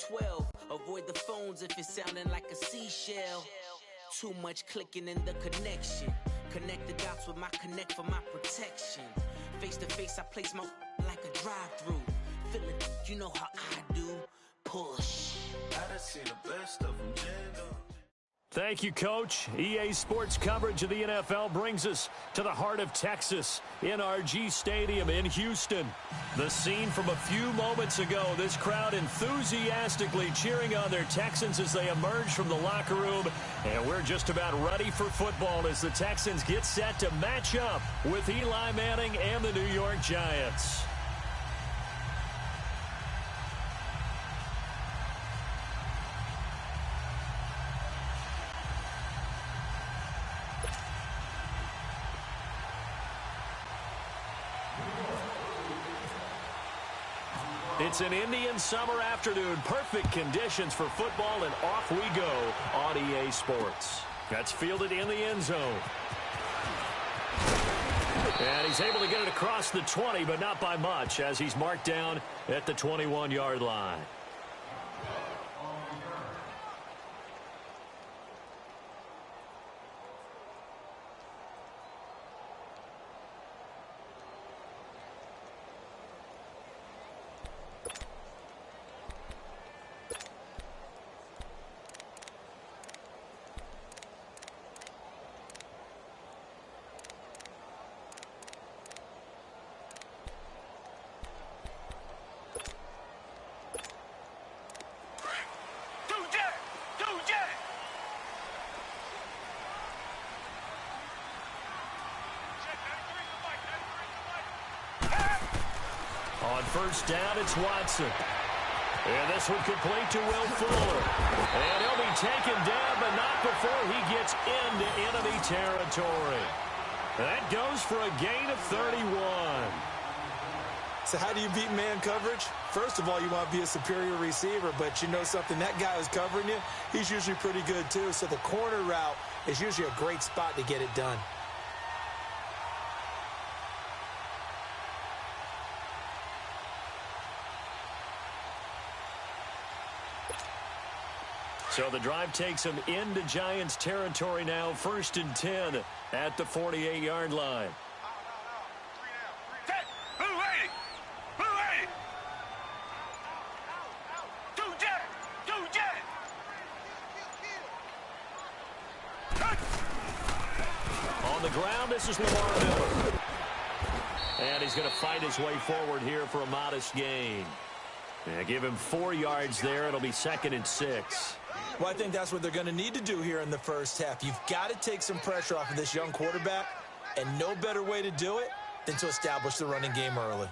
212. Avoid the phones if it's sounding like a seashell. Too much clicking in the connection. Connect the dots with my connect for my protection. Face to face, I place my like a drive-through. Feeling, you know how I do. Push. I done seen the best of them, Jando. Thank you, Coach. EA Sports coverage of the NFL brings us to the heart of Texas, NRG Stadium in Houston. The scene from a few moments ago, this crowd enthusiastically cheering on their Texans as they emerge from the locker room. And we're just about ready for football as the Texans get set to match up with Eli Manning and the New York Giants. It's an Indian summer afternoon. Perfect conditions for football, and off we go on EA Sports. That's fielded in the end zone. And he's able to get it across the 20, but not by much, as he's marked down at the 21-yard line. On first down, it's Watson. And this one complete to Will Fuller. And he'll be taken down, but not before he gets into enemy territory. That goes for a gain of 31. So how do you beat man coverage? First of all, you want to be a superior receiver, but you know something, that guy who's covering you, he's usually pretty good too. So the corner route is usually a great spot to get it done. So the drive takes him into Giants territory now, 1st and 10 at the 48-yard line. On the ground, this is Lamar Miller. And he's going to fight his way forward here for a modest gain. Yeah, give him 4 yards there. It'll be 2nd and 6. Well, I think that's what they're going to need to do here in the first half. You've got to take some pressure off of this young quarterback, and no better way to do it than to establish the running game early.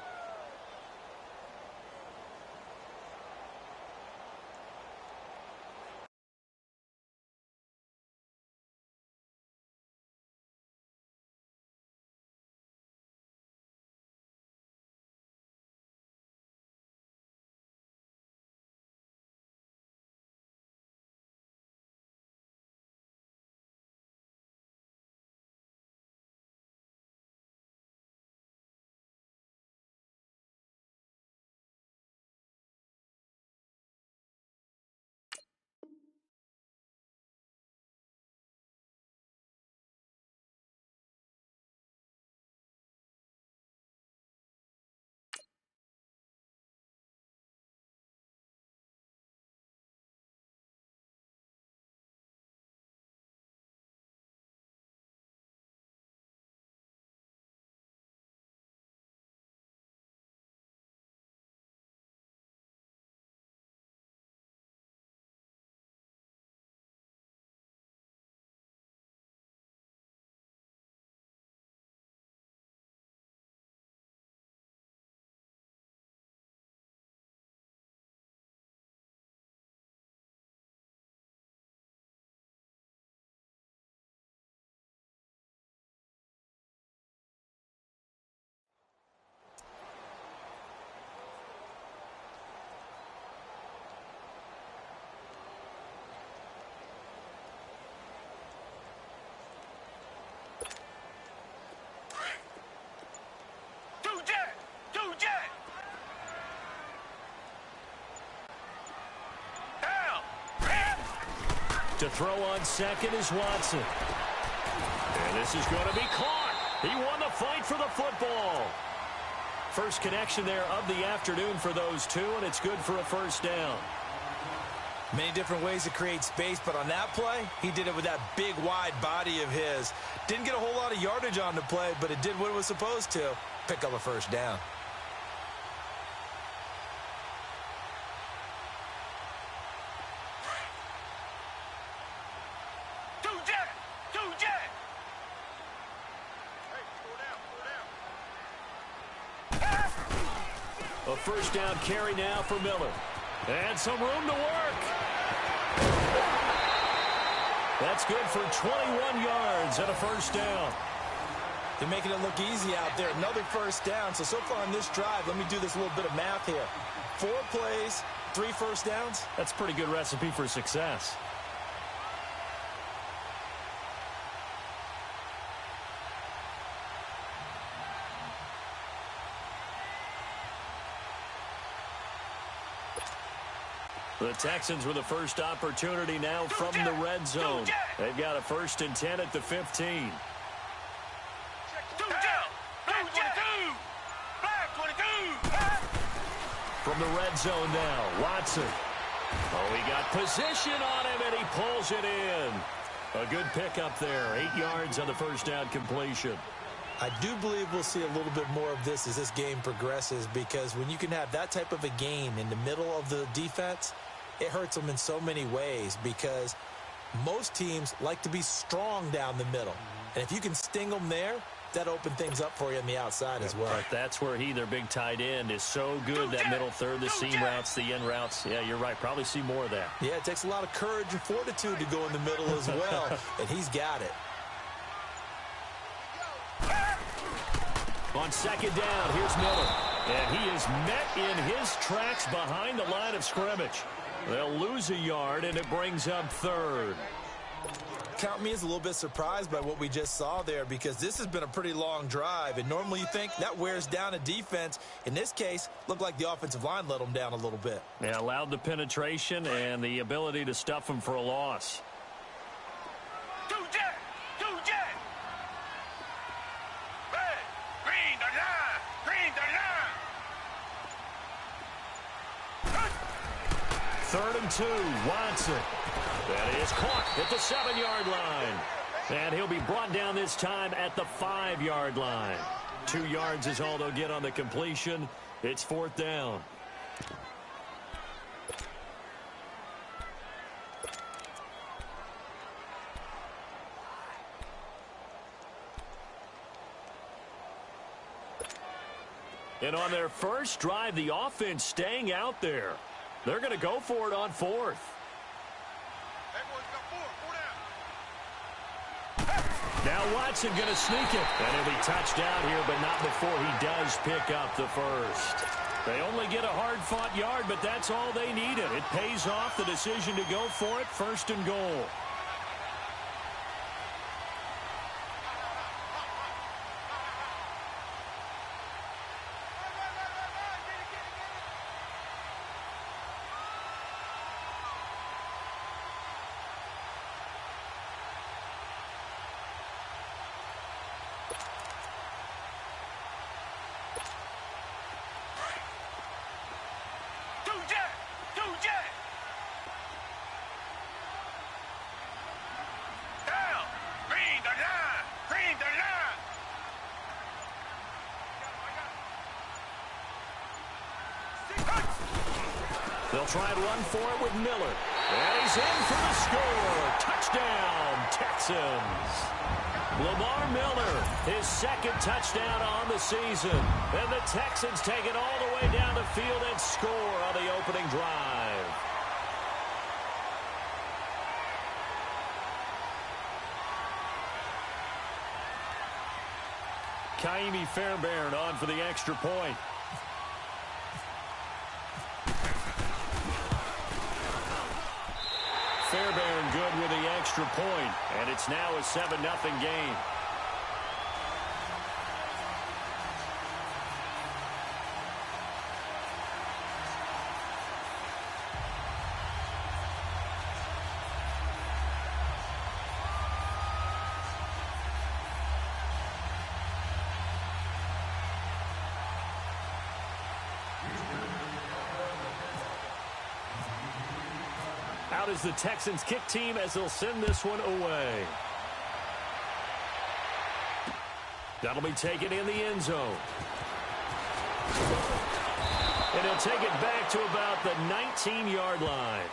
To throw on second is Watson. And this is going to be caught. He won the fight for the football. First connection there of the afternoon for those two, and it's good for a first down. Many different ways to create space, but on that play, he did it with that big, wide body of his. Didn't get a whole lot of yardage on the play, but it did what it was supposed to. Pick up a first down. A first down carry now for Miller. And some room to work. That's good for 21 yards and a first down. They're making it look easy out there. Another first down. So far on this drive, let me do this little bit of math here. 4 plays, 3 first downs. That's a pretty good recipe for success. The Texans with the first opportunity now from the red zone. They've got a 1st and 10 at the 15. From the red zone now, Watson. Oh, he got position on him, and he pulls it in. A good pickup there. 8 yards on the first down completion. I do believe we'll see a little bit more of this as this game progresses, because when you can have that type of a game in the middle of the defense, it hurts them in so many ways, because most teams like to be strong down the middle. And if you can sting them there, that opens things up for you on the outside as well. But that's where their big tight end, is so good, that middle third, the seam routes, the in routes. Yeah, you're right. Probably see more of that. Yeah, it takes a lot of courage and fortitude to go in the middle as well, and he's got it. On second down, here's Miller. And he is met in his tracks behind the line of scrimmage. They'll lose a yard, and it brings up 3rd. Count me as a little bit surprised by what we just saw there, because this has been a pretty long drive, and normally you think that wears down a defense. In this case, looked like the offensive line let them down a little bit. Yeah, allowed the penetration and the ability to stuff them for a loss. Third and 2, Watson. That is caught at the 7-yard line. And he'll be brought down this time at the 5-yard line. 2 yards is all they'll get on the completion. It's 4th down. And on their first drive, the offense staying out there. They're going to go for it on 4th. Now Watson going to sneak it. And he'll be touched down here, but not before he does pick up the first. They only get a hard-fought yard, but that's all they needed. It pays off, the decision to go for it, 1st and goal. They'll try and run for it with Miller. And he's in for the score. Touchdown, Texans. Lamar Miller, his 2nd touchdown on the season. And the Texans take it all the way down the field and score on the opening drive. Kaimi Fairbairn on for the extra point. Fairbairn good with the extra point, and it's now a 7-0 game. Out is the Texans kick team as they'll send this one away. That'll be taken in the end zone. And he'll take it back to about the 19-yard line.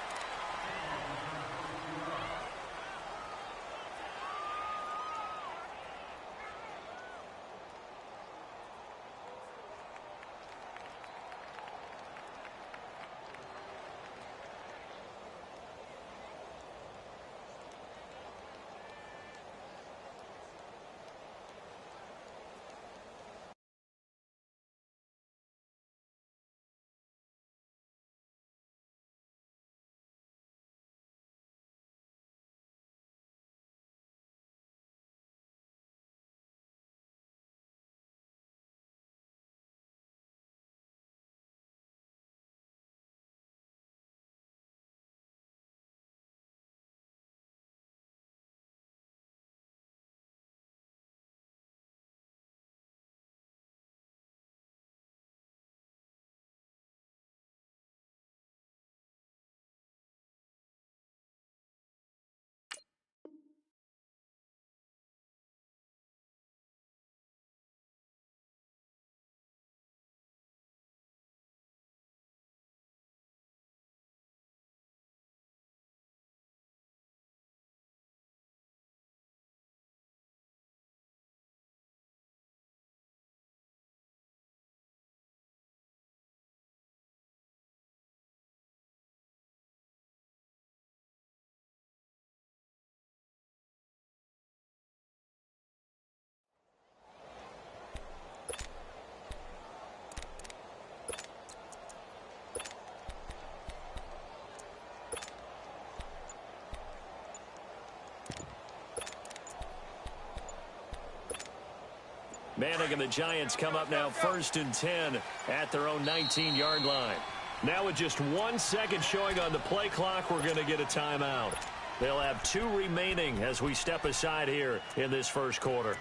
Manning and the Giants come up now 1st and 10 at their own 19-yard line. Now with just 1 second showing on the play clock, we're going to get a timeout. They'll have 2 remaining as we step aside here in this first quarter.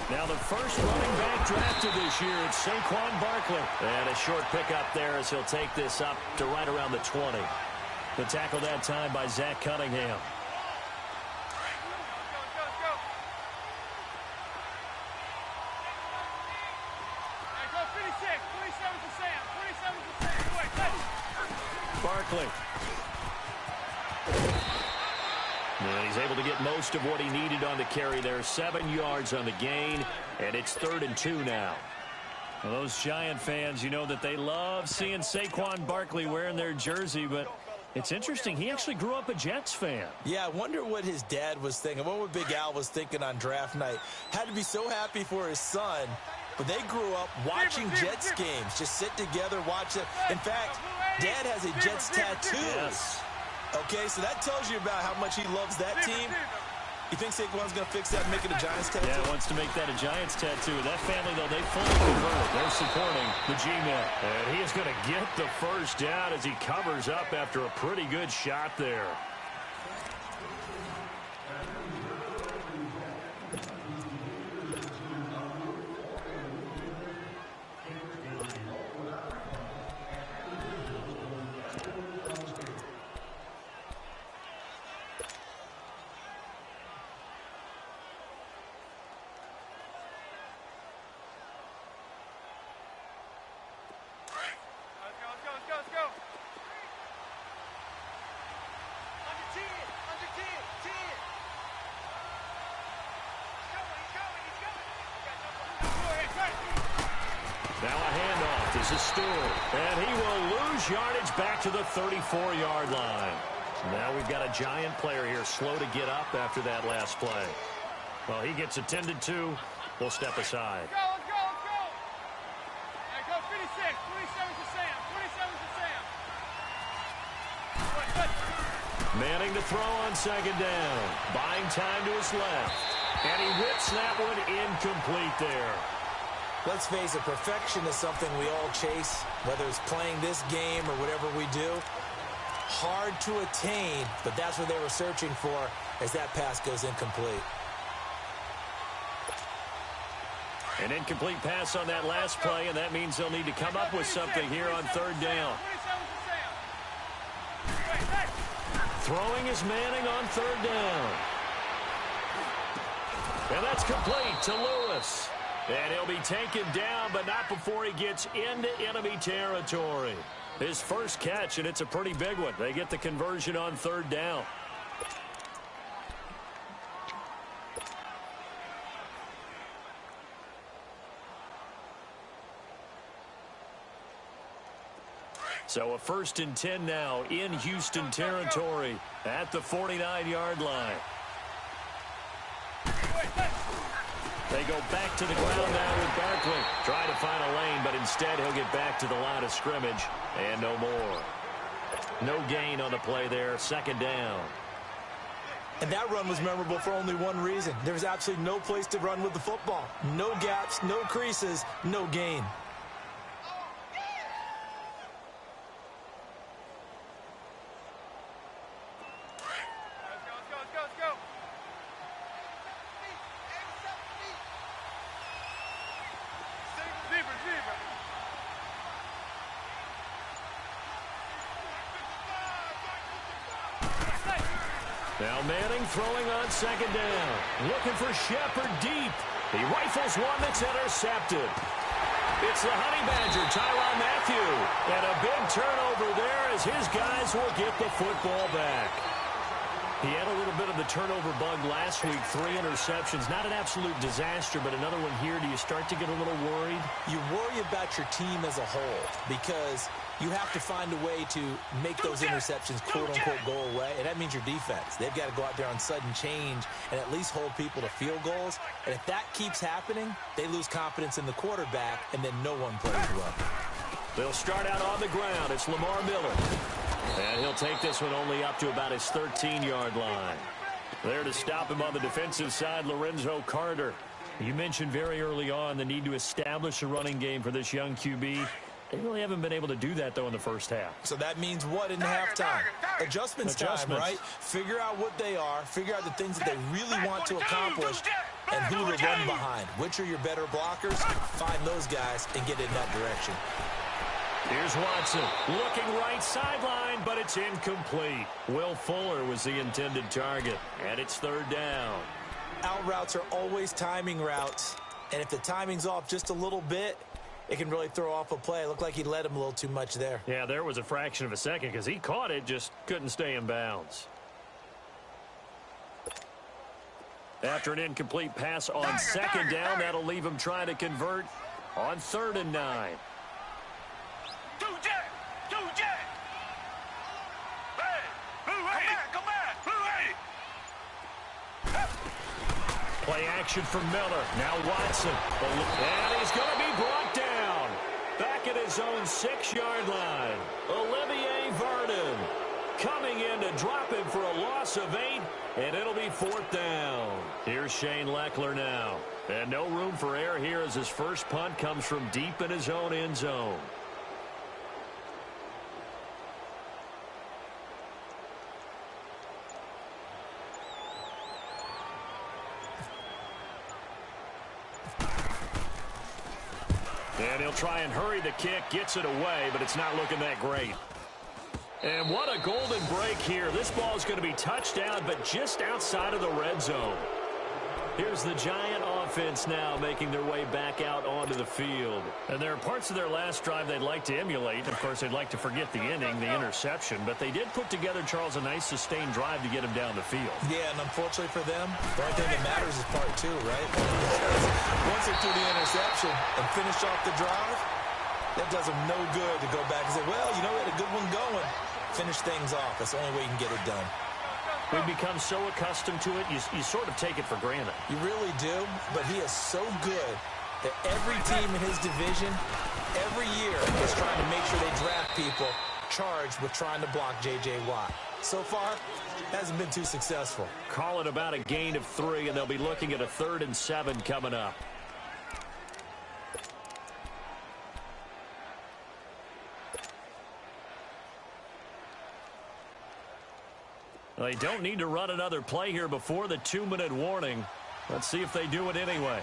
Now the first running back drafted this year, it's Saquon Barkley. And a short pickup there as he'll take this up to right around the 20. The tackle that time by Zach Cunningham. Barkley. And he's able to get most of what he needed on the carry there. 7 yards on the gain, and it's 3rd and 2 now. Well, those Giant fans, you know that they love seeing Saquon Barkley wearing their jersey, but it's interesting. He actually grew up a Jets fan. Yeah, I wonder what his dad was thinking. What Big Al was thinking on draft night. Had to be so happy for his son, but they grew up watching Jets games. Just sit together, watch it. In fact, Dad has a Jets tattoo. Yes. Okay, so that tells you about how much he loves that team. You think Saquon's going to fix that and make it a Giants tattoo? Yeah, wants to make that a Giants tattoo. That family, though, they fully converted. They're supporting the G-Man. And he is going to get the first down as he covers up after a pretty good shot there. Now a handoff. This is Stewart. And he will lose yardage back to the 34-yard line. Now we've got a Giant player here slow to get up after that last play. Well, he gets attended to. We'll step aside. Let's go. Hey, go 56. 27 to Sam. 27 to Sam. Manning to throw on second down. Buying time to his left. And he whips that one incomplete there. Let's face it, perfection is something we all chase, whether it's playing this game or whatever we do. Hard to attain, but that's what they were searching for as that pass goes incomplete. An incomplete pass on that last play, and that means they'll need to come up with something here on third down. Throwing is Manning on third down. And that's complete to Lewis. And he'll be taken down, but not before he gets into enemy territory. His first catch, and it's a pretty big one. They get the conversion on third down. So a 1st and 10 now in Houston territory at the 49-yard line. They go back to the ground now with Barkley. Trying to find a lane, but instead he'll get back to the line of scrimmage. And no more. No gain on the play there. 2nd down. And that run was memorable for only one reason. There was absolutely no place to run with the football. No gaps, no creases, no gain. Now Manning throwing on 2nd down. Looking for Shepard deep. He rifles one that's intercepted. It's the Honey Badger, Tyrann Mathieu. And a big turnover there as his guys will get the football back. He had a little bit of the turnover bug last week. 3 interceptions. Not an absolute disaster, but another one here. Do you start to get a little worried? You worry about your team as a whole because you have to find a way to make those interceptions, quote-unquote, go away. And that means your defense. They've got to go out there on sudden change and at least hold people to field goals. And if that keeps happening, they lose confidence in the quarterback, and then no one plays well. They'll start out on the ground. It's Lamar Miller. And he'll take this one only up to about his 13-yard line. There to stop him on the defensive side, Lorenzo Carter. You mentioned very early on the need to establish a running game for this young QB. They really haven't been able to do that, though, in the first half. So that means what in halftime? Adjustments time, right? Figure out what they are. Figure out the things that they really want to accomplish and who to run behind. Which are your better blockers? Find those guys and get in that direction. Here's Watson looking right sideline, but it's incomplete. Will Fuller was the intended target, and it's 3rd down. Out routes are always timing routes, and if the timing's off just a little bit, it can really throw off a play. It looked like he led him a little too much there. Yeah, there was a fraction of a second because he caught it, just couldn't stay in bounds. After an incomplete pass on 2nd down, that'll leave him trying to convert on 3rd and 9. Play action from Miller. Now Watson. And he's going to be brought down. Back at his own 6-yard line. Olivier Vernon coming in to drop him for a loss of 8. And it'll be 4th down. Here's Shane Leckler now. And no room for error here as his first punt comes from deep in his own end zone. And he'll try and hurry the kick, gets it away, but it's not looking that great. And what a golden break here. This ball is going to be touched down, but just outside of the red zone. Here's the Giant offense now making their way back out onto the field. And there are parts of their last drive they'd like to emulate. Of course, they'd like to forget the inning, the interception. But they did put together, Charles, a nice sustained drive to get him down the field. Yeah, and unfortunately for them, the only thing that matters is part 2, right? Once they threw the interception and finished off the drive, that does them no good to go back and say, well, you know, we had a good one going. Finish things off. That's the only way you can get it done. We've become so accustomed to it, you sort of take it for granted. You really do, but he is so good that every team in his division, every year, is trying to make sure they draft people charged with trying to block J.J. Watt. So far, hasn't been too successful. Call it about a gain of 3, and they'll be looking at a 3rd and 7 coming up. They don't need to run another play here before the 2-minute warning. Let's see if they do it anyway.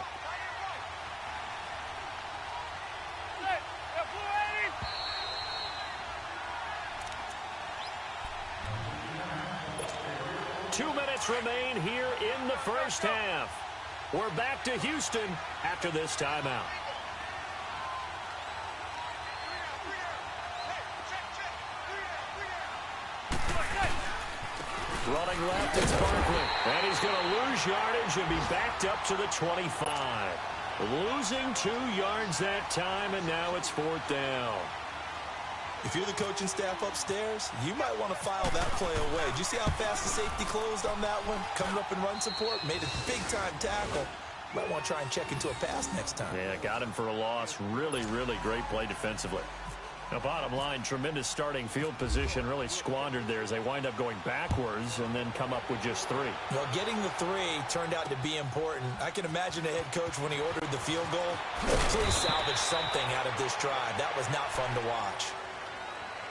Two minutes remain here in the first half. We're back to Houston after this timeout. Running left, it's Barkley. And he's going to lose yardage and be backed up to the 25. Losing 2 yards that time, and now it's 4th down. If you're the coaching staff upstairs, you might want to file that play away. Did you see how fast the safety closed on that one? Coming up in run support, made a big-time tackle. Might want to try and check into a pass next time. Yeah, got him for a loss. Really, really great play defensively. Now, bottom line, tremendous starting field position, really squandered there as they wind up going backwards and then come up with just 3. Well, getting the 3 turned out to be important. I can imagine the head coach when he ordered the field goal. Please salvage something out of this drive. That was not fun to watch.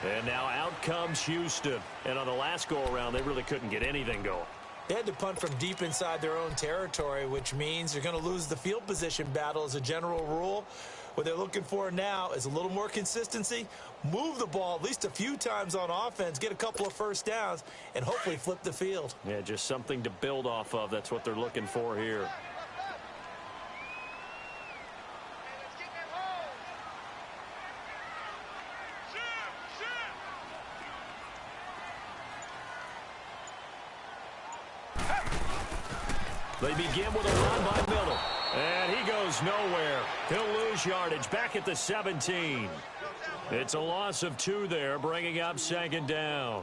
And now out comes Houston. And on the last go-around, they really couldn't get anything going. They had to punt from deep inside their own territory, which means they're going to lose the field position battle as a general rule. What they're looking for now is a little more consistency, move the ball at least a few times on offense, get a couple of first downs, and hopefully flip the field. Yeah, just something to build off of. That's what they're looking for here. They begin with a run by Miller. And he goes nowhere. He'll lose yardage back at the 17. It's a loss of 2 there, bringing up 2nd down.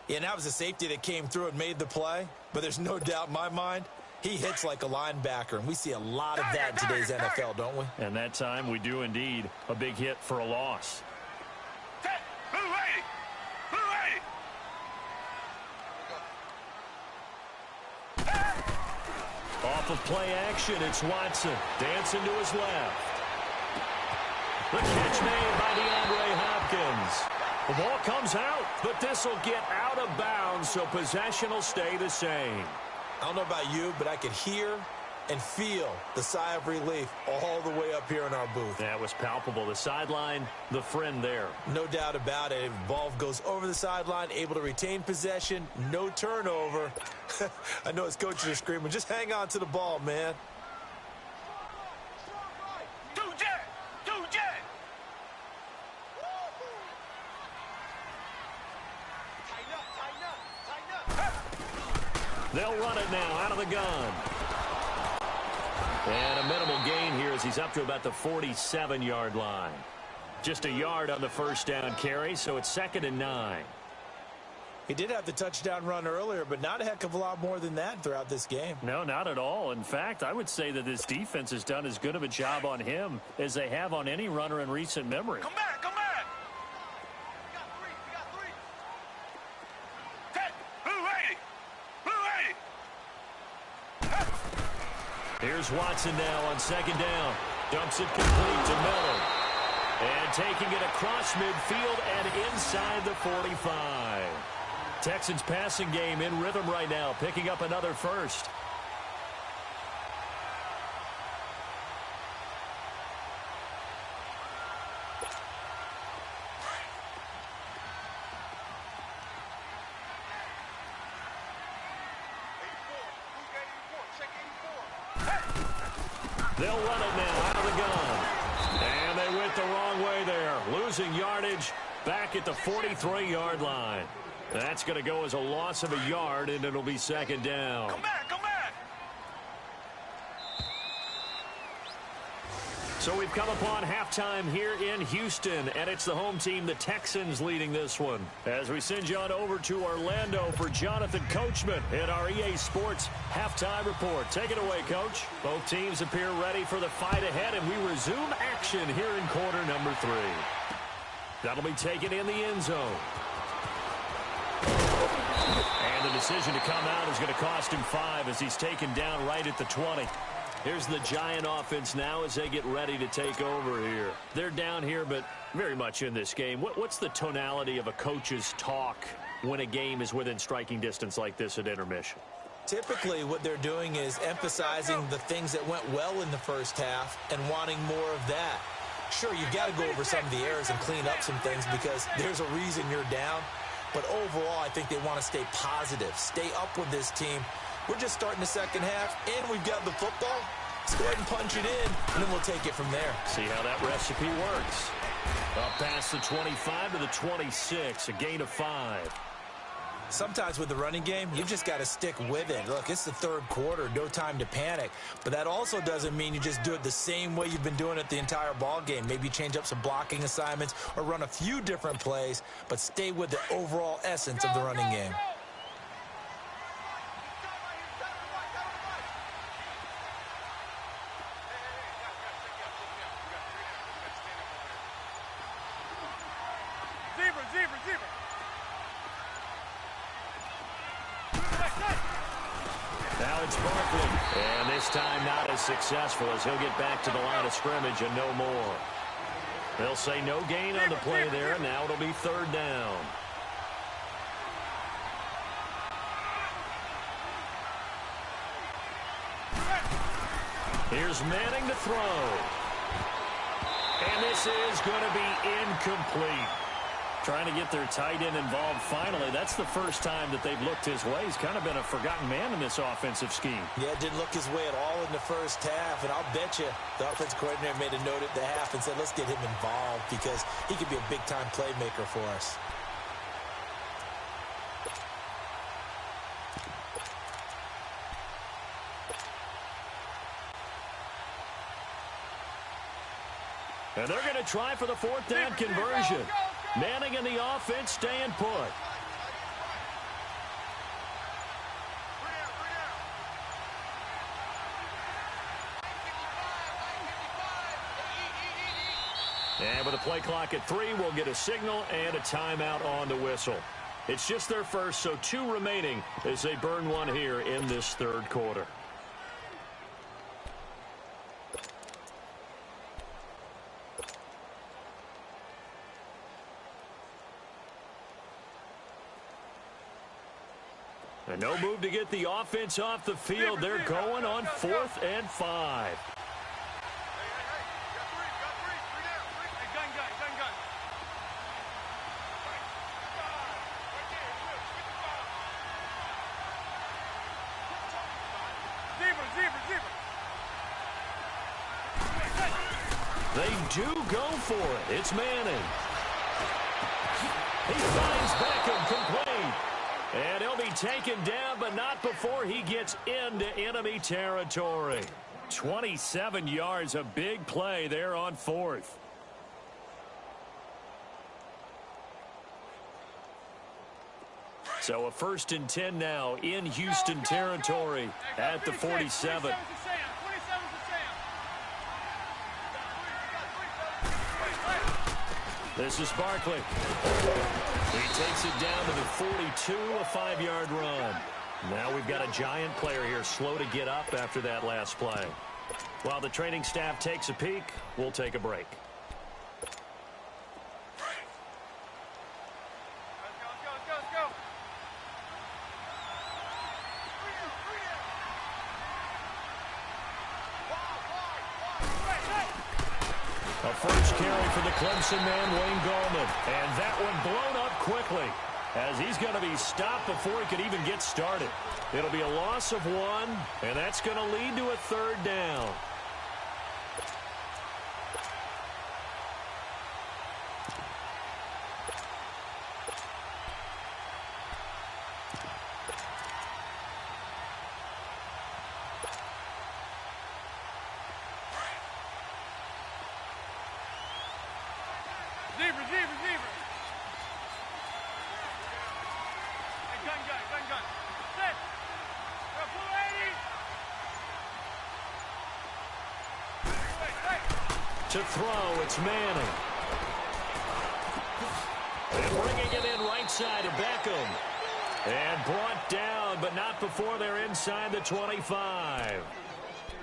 Yeah, and that was a safety that came through and made the play. But there's no doubt in my mind, he hits like a linebacker. And we see a lot of that in today's NFL, don't we? And that time we do indeed. A big hit for a loss. Off of play action, it's Watson. Dancing to his left. The catch made by DeAndre Hopkins. The ball comes out, but this will get out of bounds, so possession will stay the same. I don't know about you, but I could hear and feel the sigh of relief all the way up here in our booth. That was palpable. The sideline, the friend there. No doubt about it. Ball goes over the sideline, able to retain possession, no turnover. I know his coaches are screaming, just hang on to the ball, man. They'll run it now out of the gun. And a minimal gain here as he's up to about the 47-yard line. Just a yard on the first down carry, so it's 2nd and 9. He did have the touchdown run earlier, but not a heck of a lot more than that throughout this game. No, not at all. In fact, I would say that this defense has done as good of a job on him as they have on any runner in recent memory. Come back, come back. Here's Watson now on 2nd down. Dumps it complete to Miller. And taking it across midfield and inside the 45. Texans passing game in rhythm right now, picking up another first. They'll run it now out of the gun. And they went the wrong way there. Losing yardage back at the 43-yard line. That's going to go as a loss of a yard, and it'll be 2nd down. Come back, come back. So we've come upon halftime here in Houston, and it's the home team, the Texans, leading this one. As we send you on over to Orlando for Jonathan Coachman in our EA Sports halftime report. Take it away, Coach. Both teams appear ready for the fight ahead, and we resume action here in quarter number 3. That'll be taken in the end zone. And the decision to come out is going to cost him 5 as he's taken down right at the 20. Here's the Giant offense now as they get ready to take over here. They're down here, but very much in this game. What's the tonality of a coach's talk when a game is within striking distance like this at intermission? Typically, what they're doing is emphasizing the things that went well in the first half and wanting more of that. Sure, you've got to go over some of the errors and clean up some things because there's a reason you're down. But overall, I think they want to stay positive, stay up with this team. We're just starting the second half, and we've got the football. Let's go ahead and punch it in, and then we'll take it from there. See how that recipe works. Up past the 25 to the 26, a gain of 5. Sometimes with the running game, you've just got to stick with it. Look, it's the third quarter, no time to panic. But that also doesn't mean you just do it the same way you've been doing it the entire ball game. Maybe change up some blocking assignments or run a few different plays, but stay with the overall essence of the running game. Now it's Barkley, and this time not as successful as he'll get back to the line of scrimmage and no more. They'll say no gain on the play there, and now it'll be third down. Here's Manning to throw. And this is going to be incomplete. Trying to get their tight end involved finally. That's the first time that they've looked his way. He's kind of been a forgotten man in this offensive scheme. Yeah, didn't look his way at all in the first half. And I'll bet you the offensive coordinator made a note at the half and said, let's get him involved because he could be a big-time playmaker for us. And they're going to try for the fourth down conversion. Manning and the offense staying put. And with a play clock at 3, we'll get a signal and a timeout on the whistle. It's just their first, so 2 remaining as they burn one here in this third quarter. And no move to get the offense off the field. They're going on 4th and 5. They do go for it. It's Manning. He finds Beckham complete. And he'll be taken down, but not before he gets into enemy territory. 27 yards, a big play there on 4th. So a 1st and 10 now in Houston territory at the 47. This is Barkley. He takes it down to the 42, a 5-yard run. Now we've got a Giant player here slow to get up after that last play. While the training staff takes a peek, we'll take a break. A first carry for the Clemson man, Wayne Gallman. And that one blown up quickly as he's going to be stopped before he could even get started. It'll be a loss of 1, and that's going to lead to a 3rd down. Receiver. Gun. Set. Pull 80. To throw, it's Manning. Bringing it in right side to Beckham. And brought down, but not before they're inside the 25.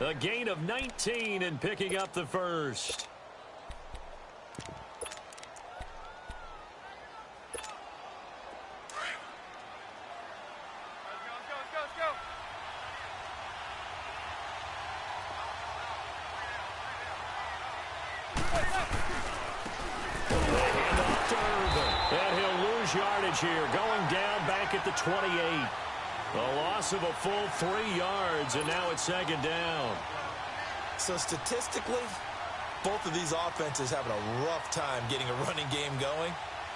A gain of 19 and picking up the first. Let's go. Hand off to Irvin. And he'll lose yardage here, going down back at the 28. A loss of a full 3 yards, and now it's second down. So statistically, both of these offenses having a rough time getting a running game going.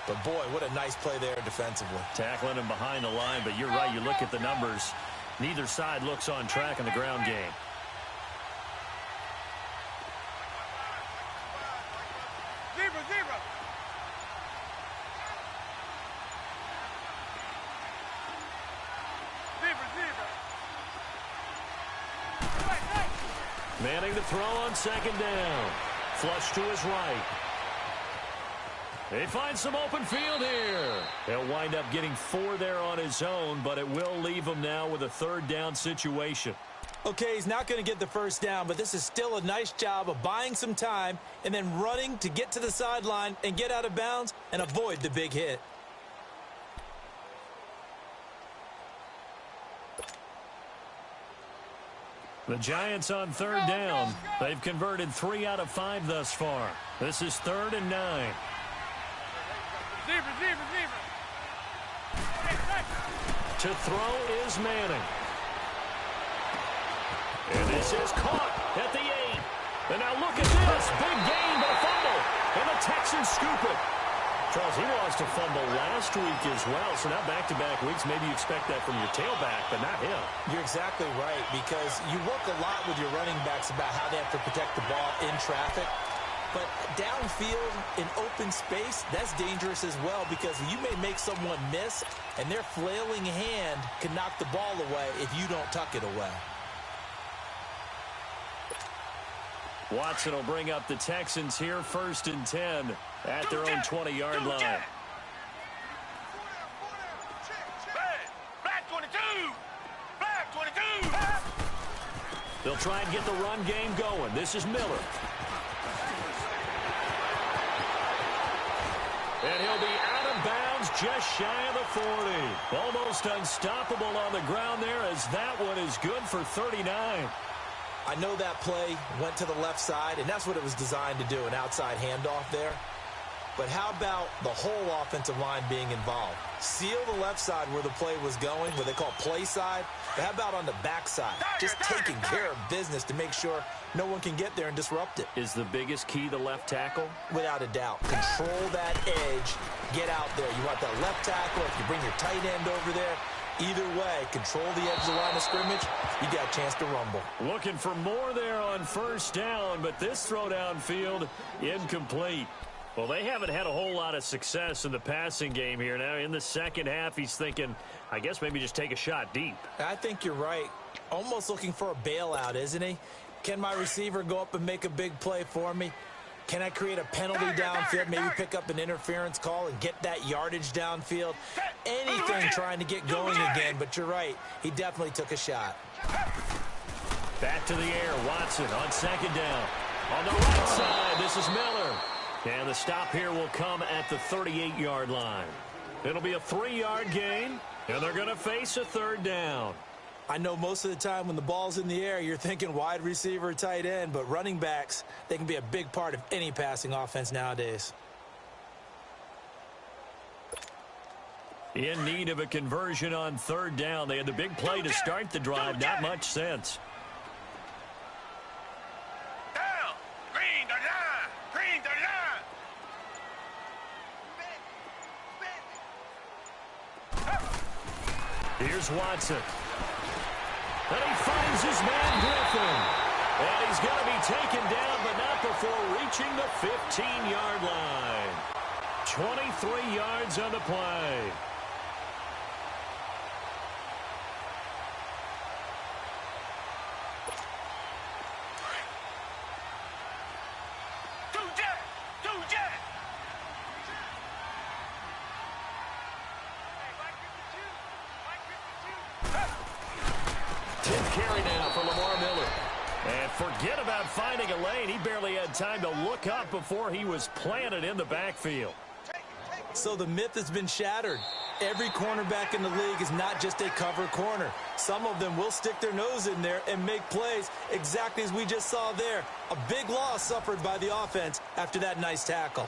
But, boy, what a nice play there defensively. Tackling him behind the line, but you're right. You look at the numbers. Neither side looks on track in the ground game. Zebra. Manning to throw on second down. Flush to his right. They find some open field here. He'll wind up getting 4 there on his own, but it will leave him now with a third down situation. Okay, he's not going to get the first down, but this is still a nice job of buying some time and then running to get to the sideline and get out of bounds and avoid the big hit. The Giants on third down. They've converted 3 out of 5 thus far. This is 3rd and 9. Zebra. To throw is Manning. And this is caught at the 8. And now look at this. Big gain, but a fumble. And the Texans scoop it. Charles, he lost a fumble last week as well. So now back-to-back weeks, maybe you expect that from your tailback, but not him. You're exactly right, because you work a lot with your running backs about how they have to protect the ball in traffic. But downfield in open space, that's dangerous as well, because you may make someone miss, and their flailing hand can knock the ball away if you don't tuck it away. Watson will bring up the Texans here, 1st and 10 at their own 20-yard line. Black 22. They'll try and get the run game going. This is Miller. And he'll be out of bounds just shy of the 40. Almost unstoppable on the ground there, as that one is good for 39. I know that play went to the left side, and that's what it was designed to do, an outside handoff there. But how about the whole offensive line being involved? Seal the left side where the play was going, what they call play side. But how about on the back side? Just taking care of business to make sure no one can get there and disrupt it. Is the biggest key the left tackle? Without a doubt. Control that edge. Get out there. You want that left tackle. If you bring your tight end over there, either way, control the edge of the line of scrimmage, you got a chance to rumble. Looking for more there on 1st down, but this throw downfield incomplete. Well, they haven't had a whole lot of success in the passing game here. Now, in the second half, he's thinking, I guess maybe just take a shot deep. I think you're right. Almost looking for a bailout, isn't he? Can my receiver go up and make a big play for me? Can I create a penalty downfield, maybe pick up an interference call and get that yardage downfield? Anything trying to get going again, but you're right. He definitely took a shot. Back to the air, Watson on 2nd down. On the right side, this is Miller. And the stop here will come at the 38-yard line. It'll be a 3-yard gain, and they're going to face a 3rd down. I know most of the time when the ball's in the air, you're thinking wide receiver, tight end, but running backs, they can be a big part of any passing offense nowadays. In need of a conversion on 3rd down. They had the big play to start the drive, not much sense. Down. Green 39. Here's Watson. And he finds his man Griffin. And he's going to be taken down, but not before reaching the 15-yard line. 23 yards on the play. Tip carry now for Lamar Miller. And forget about finding a lane. He barely had time to look up before he was planted in the backfield. So the myth has been shattered. Every cornerback in the league is not just a cover corner. Some of them will stick their nose in there and make plays exactly as we just saw there. A big loss suffered by the offense after that nice tackle.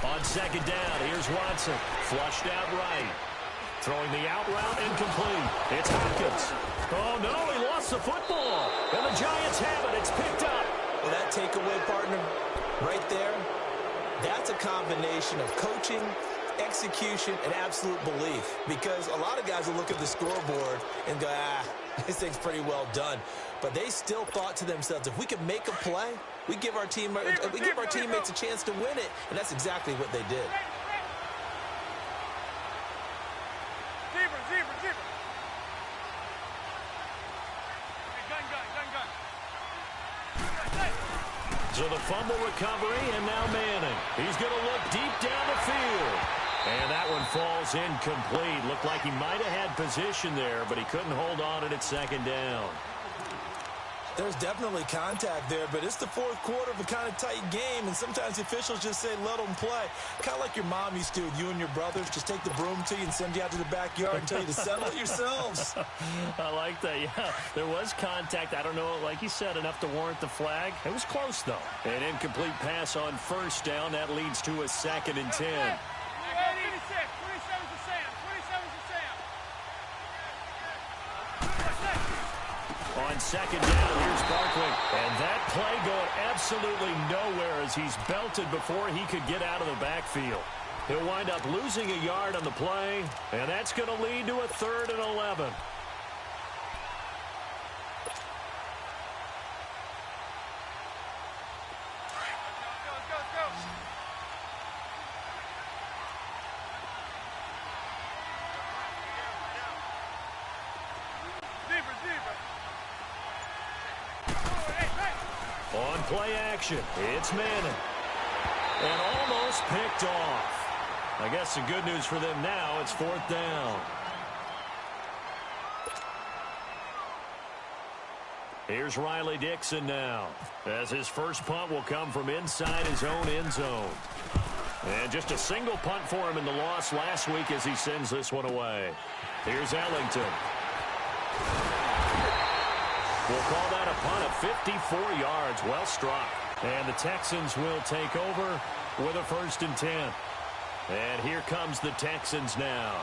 On second down, here's Watson. Flushed out right. Throwing the out route incomplete. It's Hopkins. Oh, no, he lost the football. And the Giants have it. It's picked up. Well, that takeaway, partner, right there, that's a combination of coaching, execution, and absolute belief. Because a lot of guys will look at the scoreboard and go, this thing's pretty well done. But they still thought to themselves, if we can make a play, we give our teammates a chance to win it. And that's exactly what they did. Zebra. Gun. So the fumble recovery, and now Manning. He's going to look deep down the field. And that one falls incomplete. Looked like he might have had position there, but he couldn't hold on at second down. There's definitely contact there, but it's the fourth quarter of a kind of tight game, and sometimes the officials just say, let them play. Kind of like your mom used to with you and your brothers. Just take the broom to you and send you out to the backyard and tell you to settle it yourselves. I like that, yeah. There was contact. I don't know, like you said, enough to warrant the flag. It was close, though. An incomplete pass on first down. That leads to a 2nd and 10. On second down, here's Barkley. And that play going absolutely nowhere as he's belted before he could get out of the backfield. He'll wind up losing a yard on the play, and that's going to lead to a 3rd and 11. On play action, it's Manning. And almost picked off. I guess the good news for them now, it's 4th down. Here's Riley Dixon now, as his first punt will come from inside his own end zone. And just a single punt for him in the loss last week as he sends this one away. Here's Ellington. We'll call that a punt of 54 yards. Well struck. And the Texans will take over with a 1st and 10. And here comes the Texans now.